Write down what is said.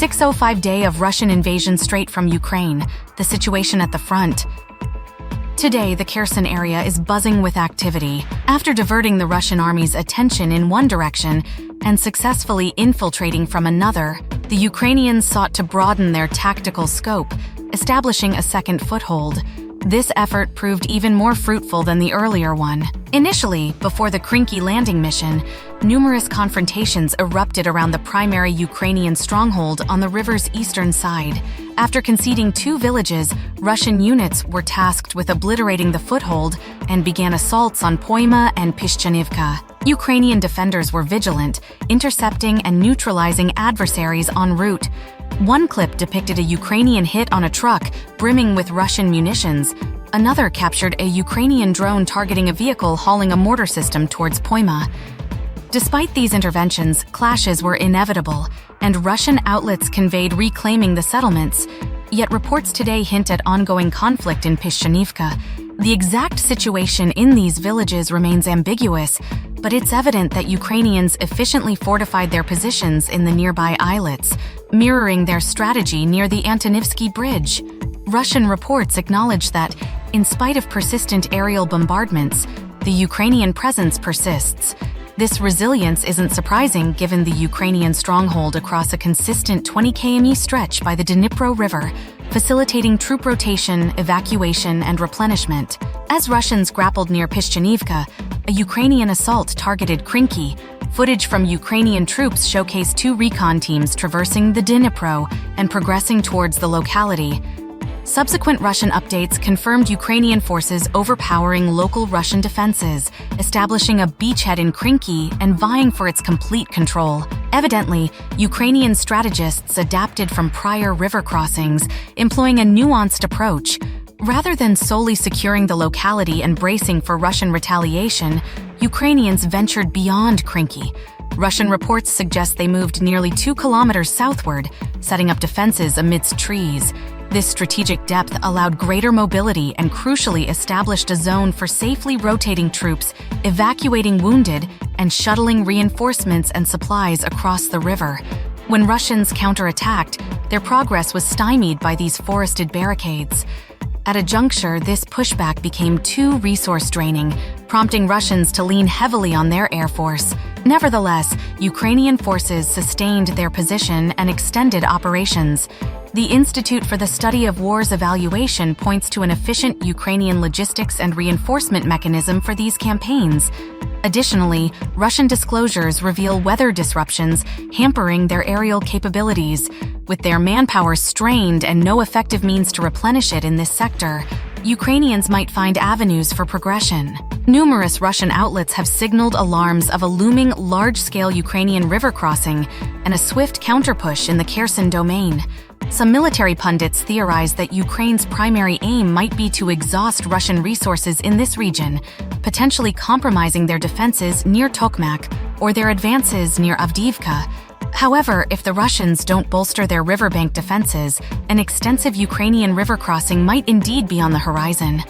6:05 day of Russian invasion straight from Ukraine, the situation at the front. Today, the Kherson area is buzzing with activity. After diverting the Russian army's attention in one direction and successfully infiltrating from another, the Ukrainians sought to broaden their tactical scope, establishing a second foothold. This effort proved even more fruitful than the earlier one. Initially, before the Krynky landing mission, numerous confrontations erupted around the primary Ukrainian stronghold on the river's eastern side. After conceding 2 villages, Russian units were tasked with obliterating the foothold and began assaults on Poima and Pishchanivka. Ukrainian defenders were vigilant, intercepting and neutralizing adversaries en route. One clip depicted a Ukrainian hit on a truck brimming with Russian munitions. Another captured a Ukrainian drone targeting a vehicle hauling a mortar system towards Poima. Despite these interventions, clashes were inevitable, and Russian outlets conveyed reclaiming the settlements. Yet reports today hint at ongoing conflict in Pishchanivka. The exact situation in these villages remains ambiguous, but it's evident that Ukrainians efficiently fortified their positions in the nearby islets, mirroring their strategy near the Antonivsky Bridge. Russian reports acknowledge that, in spite of persistent aerial bombardments, the Ukrainian presence persists. This resilience isn't surprising given the Ukrainian stronghold across a consistent 20 km stretch by the Dnipro River, facilitating troop rotation, evacuation, and replenishment. As Russians grappled near Pishchanivka, a Ukrainian assault targeted Krynky. Footage from Ukrainian troops showcased 2 recon teams traversing the Dnipro and progressing towards the locality. Subsequent Russian updates confirmed Ukrainian forces overpowering local Russian defenses, establishing a beachhead in Krynky and vying for its complete control. Evidently, Ukrainian strategists adapted from prior river crossings, employing a nuanced approach. Rather than solely securing the locality and bracing for Russian retaliation, Ukrainians ventured beyond Krynky. Russian reports suggest they moved nearly 2 kilometers southward, setting up defenses amidst trees. This strategic depth allowed greater mobility and crucially established a zone for safely rotating troops, evacuating wounded, and shuttling reinforcements and supplies across the river. When Russians counterattacked, their progress was stymied by these forested barricades. At a juncture, this pushback became too resource-draining, prompting Russians to lean heavily on their air force. Nevertheless, Ukrainian forces sustained their position and extended operations. The Institute for the Study of War's evaluation points to an efficient Ukrainian logistics and reinforcement mechanism for these campaigns. Additionally, Russian disclosures reveal weather disruptions hampering their aerial capabilities. With their manpower strained and no effective means to replenish it in this sector, Ukrainians might find avenues for progression. Numerous Russian outlets have signaled alarms of a looming large-scale Ukrainian river crossing and a swift counterpush in the Kherson domain. Some military pundits theorize that Ukraine's primary aim might be to exhaust Russian resources in this region, potentially compromising their defenses near Tokmak or their advances near Avdiivka. However, if the Russians don't bolster their riverbank defenses, an extensive Ukrainian river crossing might indeed be on the horizon.